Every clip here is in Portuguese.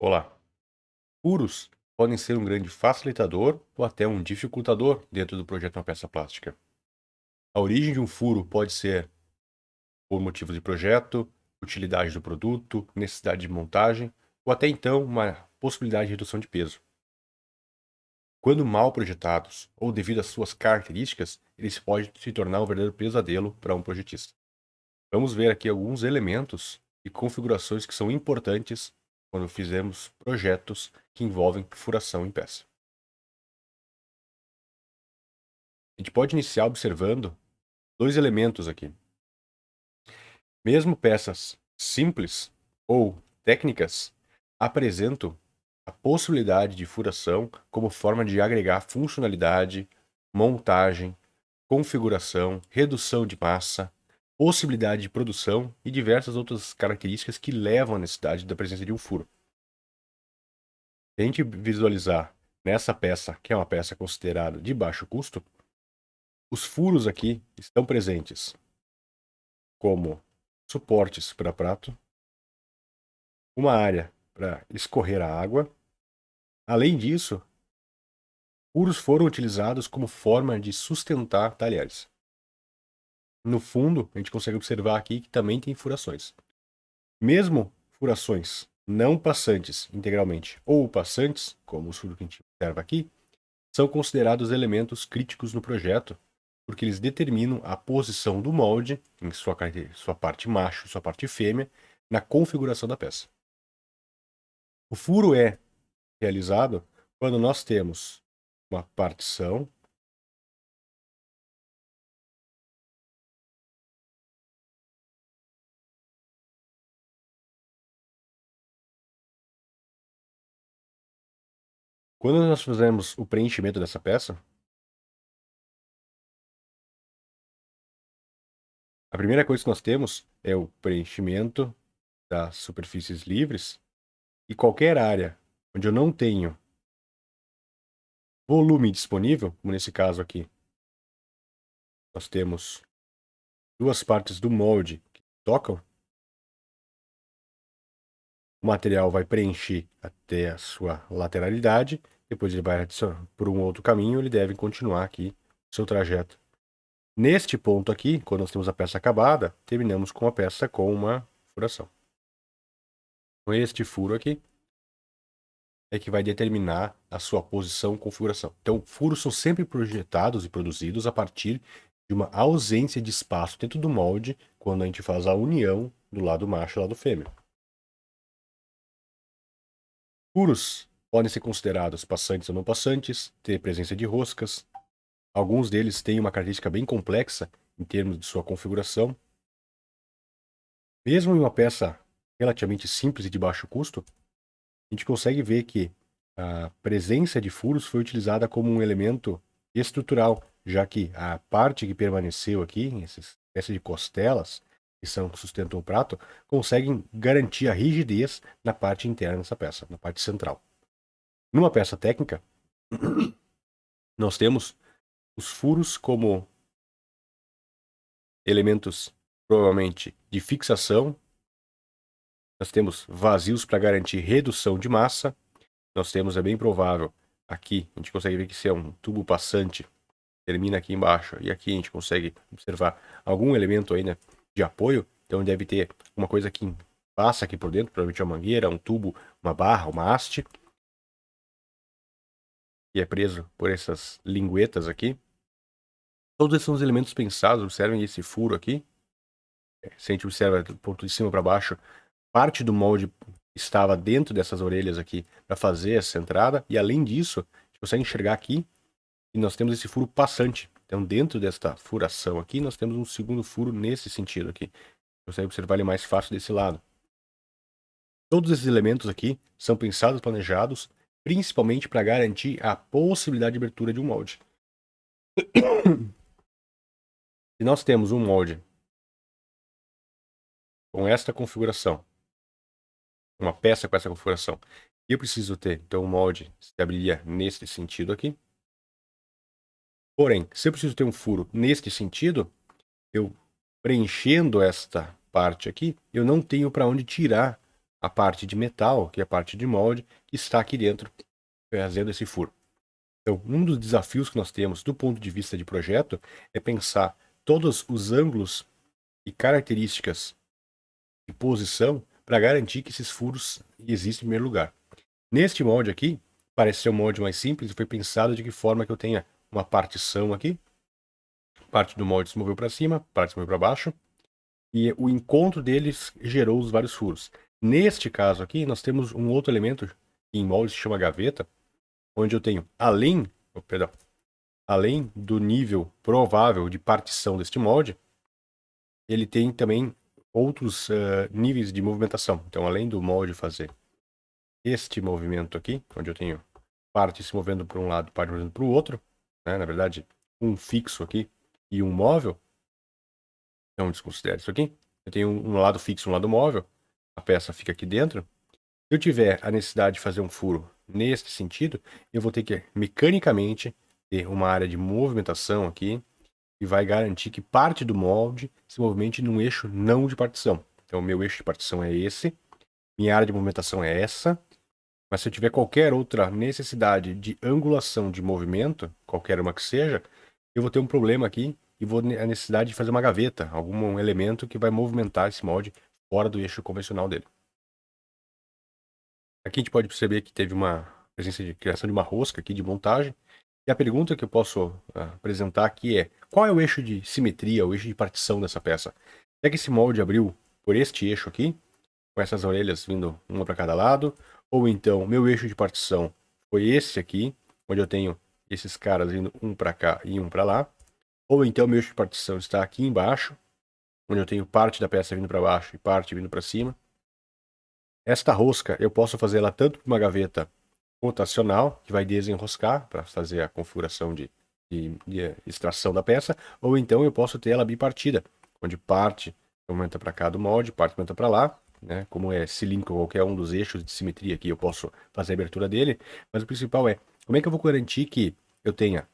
Olá. Furos podem ser um grande facilitador ou até um dificultador dentro do projeto de uma peça plástica. A origem de um furo pode ser por motivos de projeto, utilidade do produto, necessidade de montagem ou até então uma possibilidade de redução de peso. Quando mal projetados ou devido às suas características, eles podem se tornar um verdadeiro pesadelo para um projetista. Vamos ver aqui alguns elementos e configurações que são importantes quando fizemos projetos que envolvem furação em peça. A gente pode iniciar observando dois elementos aqui. Mesmo peças simples ou técnicas apresentam a possibilidade de furação como forma de agregar funcionalidade, montagem, configuração, redução de massa, possibilidade de produção e diversas outras características que levam à necessidade da presença de um furo. Se a gente visualizar nessa peça, que é uma peça considerada de baixo custo, os furos aqui estão presentes como suportes para prato, uma área para escorrer a água. Além disso, furos foram utilizados como forma de sustentar talheres. No fundo, a gente consegue observar aqui que também tem furações. Mesmo furações não passantes integralmente ou passantes, como os furos que a gente observa aqui, são considerados elementos críticos no projeto, porque eles determinam a posição do molde, em sua parte macho, sua parte fêmea, na configuração da peça. O furo é realizado quando nós temos uma partição. Quando nós fazemos o preenchimento dessa peça, a primeira coisa que nós temos é o preenchimento das superfícies livres e qualquer área onde eu não tenho volume disponível, como nesse caso aqui, nós temos duas partes do molde que tocam, o material vai preencher até a sua lateralidade, depois ele vai por um outro caminho, ele deve continuar aqui o seu trajeto. Neste ponto aqui, quando nós temos a peça acabada, terminamos com a peça com uma furação. Com este furo aqui é que vai determinar a sua posição e configuração. Então, furos são sempre projetados e produzidos a partir de uma ausência de espaço dentro do molde quando a gente faz a união do lado macho e lado fêmea. Furos podem ser considerados passantes ou não passantes, ter presença de roscas. Alguns deles têm uma característica bem complexa em termos de sua configuração. Mesmo em uma peça relativamente simples e de baixo custo, a gente consegue ver que a presença de furos foi utilizada como um elemento estrutural, já que a parte que permaneceu aqui, essa espécie de costelas que sustentam o prato, conseguem garantir a rigidez na parte interna dessa peça, na parte central. Numa peça técnica, nós temos os furos como elementos provavelmente de fixação. Nós temos vazios para garantir redução de massa. Nós temos, é bem provável, aqui a gente consegue ver que isso é um tubo passante, termina aqui embaixo, e aqui a gente consegue observar algum elemento aí, né, de apoio. Então deve ter uma coisa que passa aqui por dentro, provavelmente uma mangueira, um tubo, uma barra, uma haste, que é preso por essas linguetas aqui. Todos esses são os elementos pensados. Observem esse furo aqui. Se a gente observa do ponto de cima para baixo, parte do molde estava dentro dessas orelhas aqui para fazer essa entrada, e além disso, a gente consegue enxergar aqui e nós temos esse furo passante. Então, dentro desta furação aqui, nós temos um segundo furo nesse sentido aqui. Você consegue observar ele mais fácil desse lado. Todos esses elementos aqui são pensados e planejados principalmente para garantir a possibilidade de abertura de um molde. Se nós temos um molde com esta configuração, uma peça com essa configuração, e eu preciso ter, então, um molde se abriria nesse sentido aqui. Porém, se eu preciso ter um furo neste sentido, eu preenchendo esta parte aqui, eu não tenho para onde tirar a parte de metal, que é a parte de molde, que está aqui dentro, fazendo esse furo. Então, um dos desafios que nós temos do ponto de vista de projeto é pensar todos os ângulos e características de posição para garantir que esses furos existem em primeiro lugar. Neste molde aqui, parece ser um molde mais simples e foi pensado de que forma que eu tenha uma partição aqui, parte do molde se moveu para cima, parte se moveu para baixo, e o encontro deles gerou os vários furos. Neste caso aqui, nós temos um outro elemento que em molde se chama gaveta, onde eu tenho, além do nível provável de partição deste molde, ele tem também outros níveis de movimentação. Então, além do molde fazer este movimento aqui, onde eu tenho parte se movendo para um lado, parte se movendo para o outro, né? Na verdade, um fixo aqui e um móvel. Então, desconsidere isso aqui. Eu tenho um lado fixo e um lado móvel. A peça fica aqui dentro. Se eu tiver a necessidade de fazer um furo neste sentido, eu vou ter que, mecanicamente, ter uma área de movimentação aqui e vai garantir que parte do molde se movimente num eixo não de partição. Então, meu eixo de partição é esse, minha área de movimentação é essa, mas se eu tiver qualquer outra necessidade de angulação de movimento, qualquer uma que seja, eu vou ter um problema aqui e vou ter a necessidade de fazer uma gaveta, algum elemento que vai movimentar esse molde fora do eixo convencional dele. Aqui a gente pode perceber que teve uma presença de criação de uma rosca aqui de montagem. E a pergunta que eu posso apresentar aqui é: qual é o eixo de simetria, o eixo de partição dessa peça? É que esse molde abriu por este eixo aqui, com essas orelhas vindo uma para cada lado, ou então meu eixo de partição foi esse aqui, onde eu tenho esses caras indo um para cá e um para lá, ou então meu eixo de partição está aqui embaixo, onde eu tenho parte da peça vindo para baixo e parte vindo para cima. Esta rosca eu posso fazer ela tanto para uma gaveta rotacional, que vai desenroscar para fazer a configuração de extração da peça, ou então eu posso ter ela bipartida, onde parte aumenta para cá do molde, parte aumenta para lá, né? Como é cilíndrico qualquer um dos eixos de simetria aqui, eu posso fazer a abertura dele, mas o principal é como é que eu vou garantir que eu tenha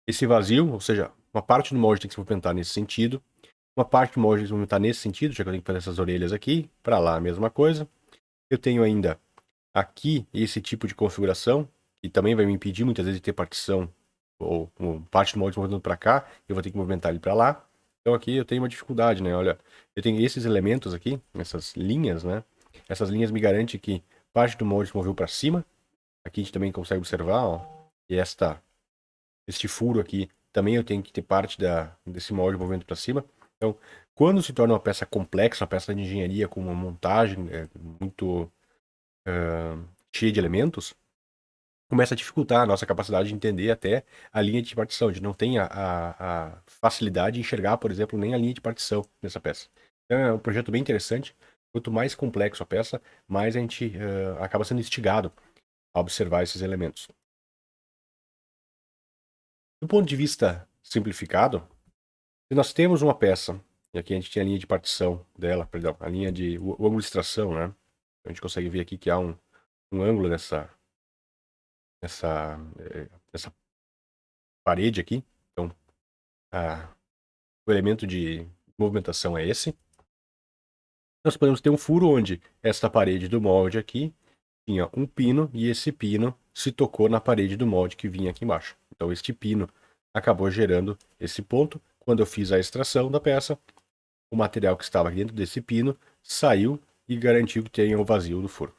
esse vazio, ou seja, uma parte do molde tem que se movimentar nesse sentido, uma parte do molde tem que se movimentar nesse sentido, já que eu tenho que fazer essas orelhas aqui, para lá a mesma coisa. Eu tenho ainda aqui esse tipo de configuração, que também vai me impedir muitas vezes de ter partição, ou parte do molde movimentando para cá, eu vou ter que movimentar ele para lá. Então aqui eu tenho uma dificuldade, né? Olha, eu tenho esses elementos aqui, essas linhas, né? Essas linhas me garantem que parte do molde se moveu para cima. Aqui a gente também consegue observar, ó, e este furo aqui, também eu tenho que ter parte desse molde movendo para cima. Então, quando se torna uma peça complexa, uma peça de engenharia com uma montagem muito cheia de elementos, começa a dificultar a nossa capacidade de entender até a linha de partição. A gente não tem a facilidade de enxergar, por exemplo, nem a linha de partição nessa peça. Então é um projeto bem interessante. Quanto mais complexo a peça, mais a gente acaba sendo instigado a observar esses elementos. Do ponto de vista simplificado, se nós temos uma peça, e aqui a gente tem a linha de partição dela, perdão, a linha o ângulo de extração, né? A gente consegue ver aqui que há um ângulo nessa parede aqui. Então, o elemento de movimentação é esse. Nós podemos ter um furo onde esta parede do molde aqui tinha um pino e esse pino se tocou na parede do molde que vinha aqui embaixo. Então, este pino acabou gerando esse ponto. Quando eu fiz a extração da peça, o material que estava dentro desse pino saiu e garantiu que tenha o vazio do furo.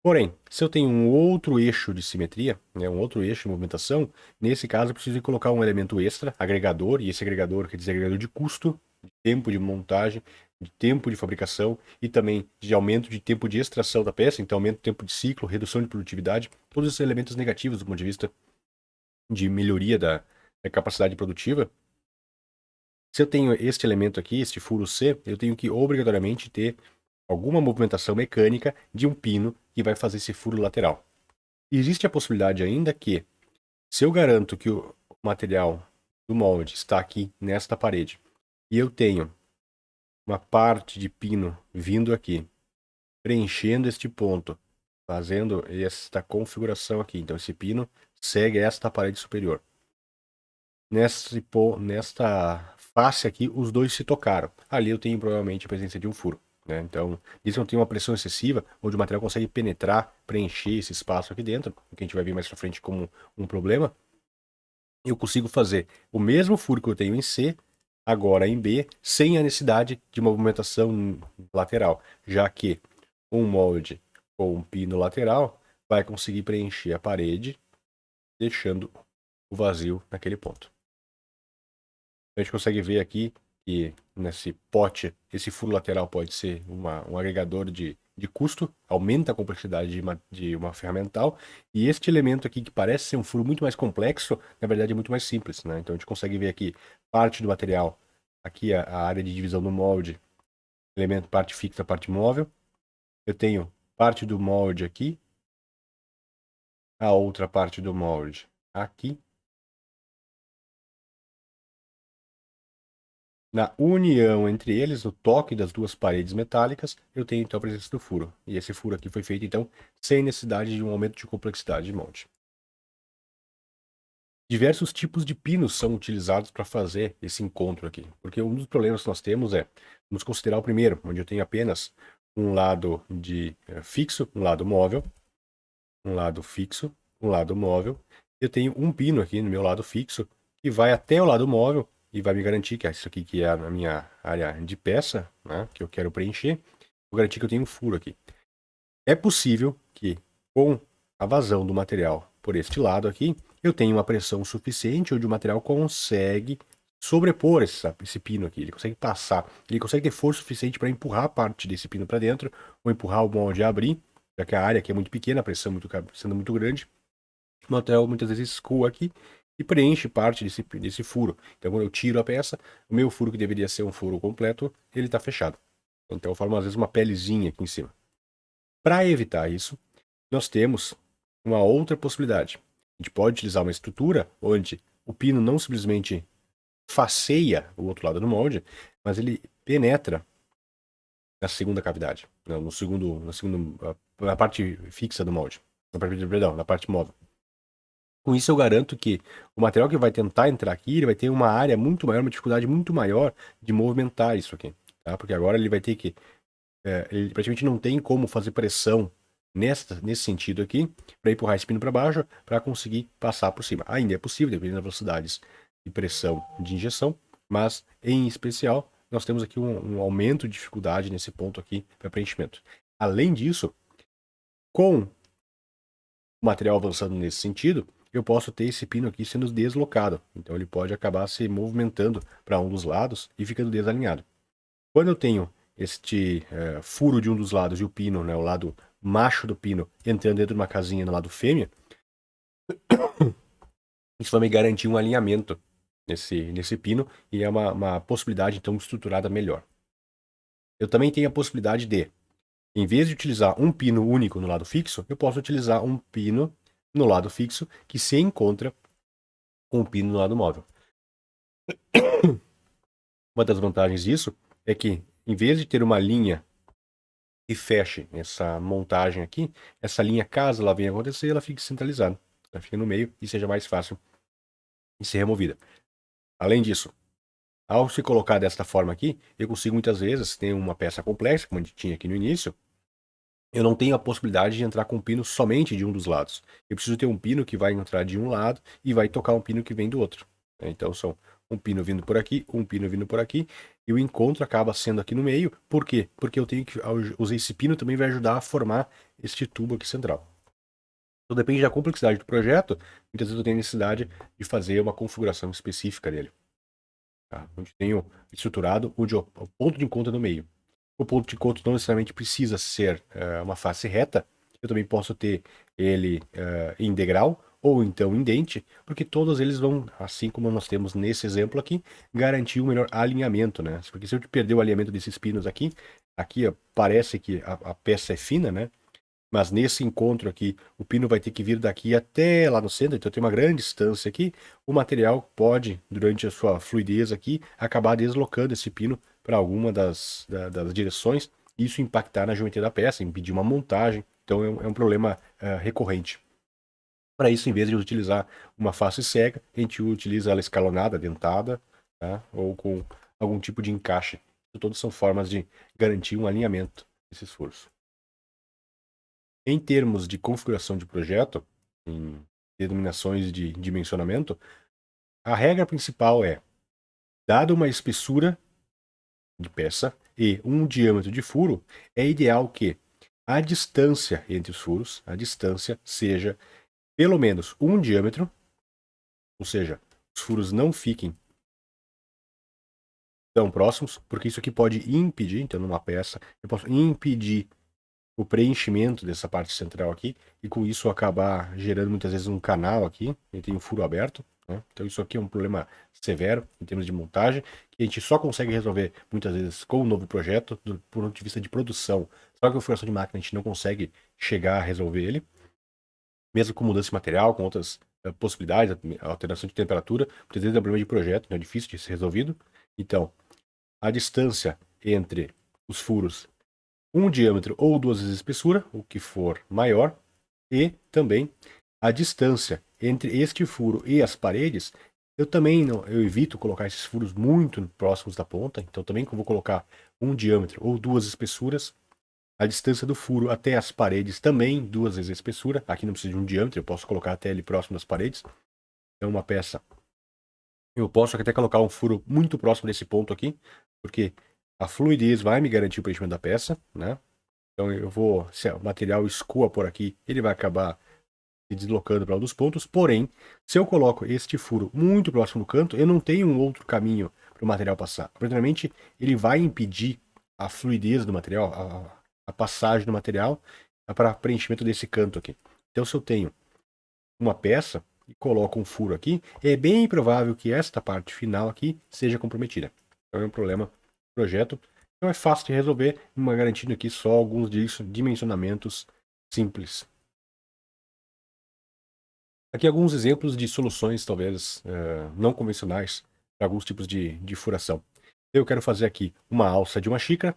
Porém, se eu tenho um outro eixo de simetria, né, um outro eixo de movimentação, nesse caso eu preciso colocar um elemento extra, agregador, e esse agregador quer dizer agregador de custo, de tempo de montagem, de tempo de fabricação e também de aumento de tempo de extração da peça, então aumento do tempo de ciclo, redução de produtividade, todos esses elementos negativos do ponto de vista de melhoria da capacidade produtiva. Se eu tenho este elemento aqui, este furo C, eu tenho que obrigatoriamente ter alguma movimentação mecânica de um pino que vai fazer esse furo lateral. E existe a possibilidade ainda que, se eu garanto que o material do molde está aqui nesta parede e eu tenho uma parte de pino vindo aqui, preenchendo este ponto, fazendo esta configuração aqui. Então esse pino segue esta parede superior. Nesta face aqui, os dois se tocaram. Ali eu tenho provavelmente a presença de um furo. né? Então, isso não tem uma pressão excessiva, onde o material consegue penetrar, preencher esse espaço aqui dentro, o que a gente vai ver mais pra frente como um problema. Eu consigo fazer o mesmo furo que eu tenho em C, agora em B, sem a necessidade de movimentação lateral, já que um molde com um pino lateral vai conseguir preencher a parede, deixando o vazio naquele ponto. A gente consegue ver aqui que nesse pote, esse furo lateral pode ser um agregador de custo, aumenta a complexidade de uma ferramental, e este elemento aqui, que parece ser um furo muito mais complexo, na verdade é muito mais simples, né? Então a gente consegue ver aqui parte do material, aqui a área de divisão do molde, elemento parte fixa, parte móvel. Eu tenho parte do molde aqui, a outra parte do molde aqui. Na união entre eles, no toque das duas paredes metálicas, eu tenho então a presença do furo. E esse furo aqui foi feito então sem necessidade de um aumento de complexidade de molde. Diversos tipos de pinos são utilizados para fazer esse encontro aqui, porque um dos problemas que nós temos é, vamos considerar o primeiro, onde eu tenho apenas um lado de fixo, um lado móvel, um lado fixo, um lado móvel. Eu tenho um pino aqui no meu lado fixo que vai até o lado móvel e vai me garantir que isso aqui que é a minha área de peça, né, que eu quero preencher, vou garantir que eu tenho um furo aqui. É possível que com a vazão do material por este lado aqui, eu tenho uma pressão suficiente onde o material consegue sobrepor esse pino aqui, ele consegue passar, ele consegue ter força suficiente para empurrar a parte desse pino para dentro ou empurrar o molde a abrir, já que a área aqui é muito pequena, a pressão sendo muito grande. O material muitas vezes escoa aqui e preenche parte desse furo. Então, quando eu tiro a peça, o meu furo, que deveria ser um furo completo, ele está fechado. Então, forma às vezes uma pelezinha aqui em cima. Para evitar isso, nós temos uma outra possibilidade. A gente pode utilizar uma estrutura onde o pino não simplesmente faceia o outro lado do molde, mas ele penetra na segunda cavidade, na parte fixa do molde, na parte móvel. Com isso, eu garanto que o material que vai tentar entrar aqui, ele vai ter uma área muito maior, uma dificuldade muito maior de movimentar isso aqui, tá? Porque agora ele vai ter que, ele praticamente não tem como fazer pressão nesse sentido aqui, para empurrar esse pino para baixo, para conseguir passar por cima. Ainda é possível, dependendo das velocidades de pressão de injeção, mas em especial, nós temos aqui um aumento de dificuldade nesse ponto aqui para preenchimento. Além disso, com o material avançando nesse sentido, eu posso ter esse pino aqui sendo deslocado. Então ele pode acabar se movimentando para um dos lados e ficando desalinhado. Quando eu tenho este furo de um dos lados e o pino, né, o lado macho do pino, entrando dentro de uma casinha no lado fêmea, isso vai me garantir um alinhamento nesse pino e é uma possibilidade, então, estruturada melhor. Eu também tenho a possibilidade de, em vez de utilizar um pino único no lado fixo, eu posso utilizar um pino no lado fixo que se encontra com o pino no lado móvel. Uma das vantagens disso é que, em vez de ter uma linha que feche essa montagem aqui, essa linha, caso ela venha acontecer, ela fique centralizada. Ela fique no meio e seja mais fácil de ser removida. Além disso, ao se colocar desta forma aqui, eu consigo muitas vezes ter uma peça complexa, como a gente tinha aqui no início, eu não tenho a possibilidade de entrar com um pino somente de um dos lados. Eu preciso ter um pino que vai entrar de um lado e vai tocar um pino que vem do outro. Então são um pino vindo por aqui, um pino vindo por aqui, e o encontro acaba sendo aqui no meio. Por quê? Porque eu tenho que usar esse pino também vai ajudar a formar este tubo aqui central. Então depende da complexidade do projeto, muitas vezes eu tenho necessidade de fazer uma configuração específica dele. Tá? Onde tenho estruturado onde o ponto de encontro é no meio. O ponto de encontro não necessariamente precisa ser uma face reta. Eu também posso ter ele em degrau ou então em dente, porque todos eles vão, assim como nós temos nesse exemplo aqui, garantir um melhor alinhamento, né? Porque se eu perder o alinhamento desses pinos aqui, ó, parece que a peça é fina, né? Mas nesse encontro aqui, o pino vai ter que vir daqui até lá no centro, então tem uma grande distância aqui. O material pode, durante a sua fluidez aqui, acabar deslocando esse pino para alguma das direções, e isso impactar na geometria da peça, impedir uma montagem. Então é um problema recorrente. Para isso, em vez de utilizar uma face cega, a gente utiliza ela escalonada, dentada, tá? Ou com algum tipo de encaixe Todos são formas de garantir um alinhamento desses furos. Em termos de configuração de projeto, em denominações de dimensionamento, a regra principal é, dada uma espessura de peça e um diâmetro de furo, é ideal que a distância entre os furos, a distância seja pelo menos um diâmetro, ou seja, os furos não fiquem tão próximos, porque isso aqui pode impedir, então numa peça, eu posso impedir o preenchimento dessa parte central aqui, e com isso acabar gerando muitas vezes um canal aqui, e tem um furo aberto, né? Então isso aqui é um problema severo em termos de montagem, que a gente só consegue resolver muitas vezes com um novo projeto, do ponto de vista de produção. Só que a configuração de máquina a gente não consegue chegar a resolver ele, mesmo com mudança de material, com outras possibilidades, alteração de temperatura, muitas vezes é um problema de projeto, então é difícil de ser resolvido. Então, a distância entre os furos, um diâmetro ou duas vezes a espessura, o que for maior, e também a distância entre este furo e as paredes. Eu também não, eu evito colocar esses furos muito próximos da ponta, então também vou colocar um diâmetro ou duas espessuras. A distância do furo até as paredes também duas vezes a espessura. Aqui não precisa de um diâmetro, eu posso colocar até ele próximo das paredes. Então uma peça, eu posso até colocar um furo muito próximo desse ponto aqui, porque a fluidez vai me garantir o preenchimento da peça, né? Então eu vou, se o material escoa por aqui, ele vai acabar se deslocando para um dos pontos. Porém, se eu coloco este furo muito próximo do canto, eu não tenho um outro caminho para o material passar. Aparentemente, ele vai impedir a fluidez do material, a passagem do material para preenchimento desse canto aqui. Então, se eu tenho uma peça e coloco um furo aqui, é bem provável que esta parte final aqui seja comprometida. Então é um problema do projeto. Então é fácil de resolver, garantindo aqui só alguns dimensionamentos simples. Aqui alguns exemplos de soluções, talvez, não convencionais, para alguns tipos de furação. Eu quero fazer aqui uma alça de uma xícara.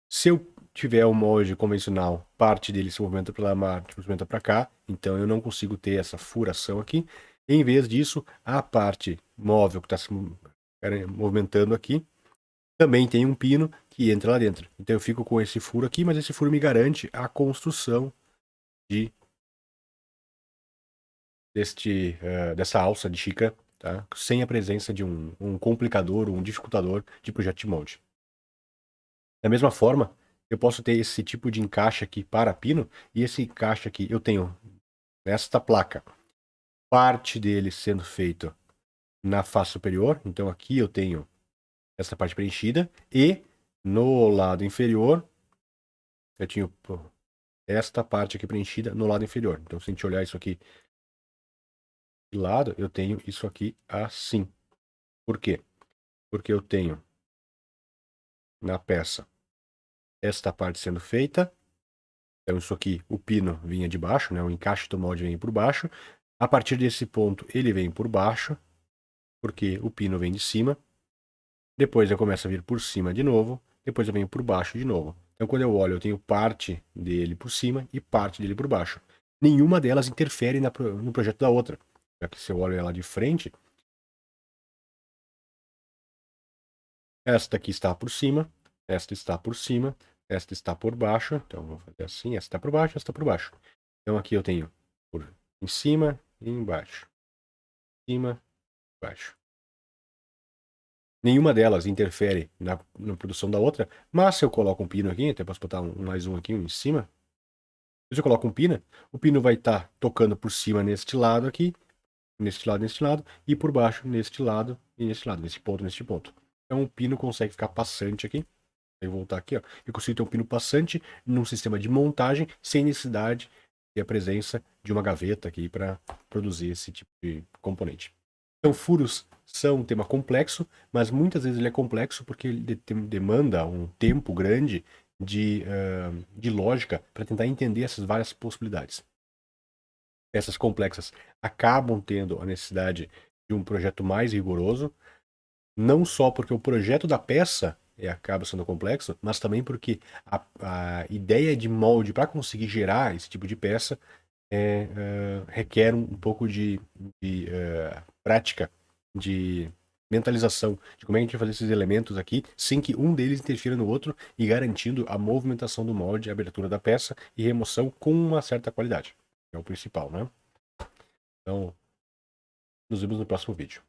Se eu tiver um molde convencional, parte dele se movimenta para lá, se movimenta para cá, então eu não consigo ter essa furação aqui. Em vez disso, a parte móvel que está se movimentando aqui, também tem um pino que entra lá dentro. Então eu fico com esse furo aqui, mas esse furo me garante a construção dessa alça de xícara, tá? Sem a presença de um complicador ou um dificultador de projeto de molde. Da mesma forma, eu posso ter esse tipo de encaixe aqui para pino, e esse encaixe aqui eu tenho nesta placa, parte dele sendo feito na face superior, então aqui eu tenho essa parte preenchida, e no lado inferior eu tinha esta parte aqui preenchida no lado inferior. Então se a gente olhar isso aqui de lado, eu tenho isso aqui assim. Por quê? Porque eu tenho na peça esta parte sendo feita. Então isso aqui, o pino vinha de baixo, né? O encaixe do molde vem por baixo. A partir desse ponto, ele vem por baixo, porque o pino vem de cima. Depois eu começo a vir por cima de novo. Depois eu venho por baixo de novo. Então quando eu olho, eu tenho parte dele por cima e parte dele por baixo. Nenhuma delas interfere no projeto da outra. Já que se eu olho ela de frente, esta aqui está por cima, esta está por cima, esta está por baixo. Então eu vou fazer assim, esta está por baixo, esta está por baixo. Então aqui eu tenho por em cima e embaixo. Cima, baixo. Nenhuma delas interfere na produção da outra, mas se eu coloco um pino aqui, até posso botar mais um aqui, um em cima. Se eu coloco um pino, o pino vai estar tocando por cima neste lado aqui, neste lado, e por baixo neste lado e neste lado, nesse ponto, neste ponto. Então o pino consegue ficar passante aqui. Vou voltar aqui, ó. Eu consigo ter um pino passante num sistema de montagem sem necessidade de a presença de uma gaveta aqui para produzir esse tipo de componente. Então, furos são um tema complexo, mas muitas vezes ele é complexo porque ele demanda um tempo grande de lógica para tentar entender essas várias possibilidades. Peças complexas acabam tendo a necessidade de um projeto mais rigoroso, não só porque o projeto da peça acaba sendo complexo, mas também porque a ideia de molde para conseguir gerar esse tipo de peça requer um pouco de prática, de mentalização de como é que a gente vai fazer esses elementos aqui sem que um deles interfira no outro e garantindo a movimentação do molde, a abertura da peça e remoção com uma certa qualidade. É o principal, né? Então, nos vemos no próximo vídeo.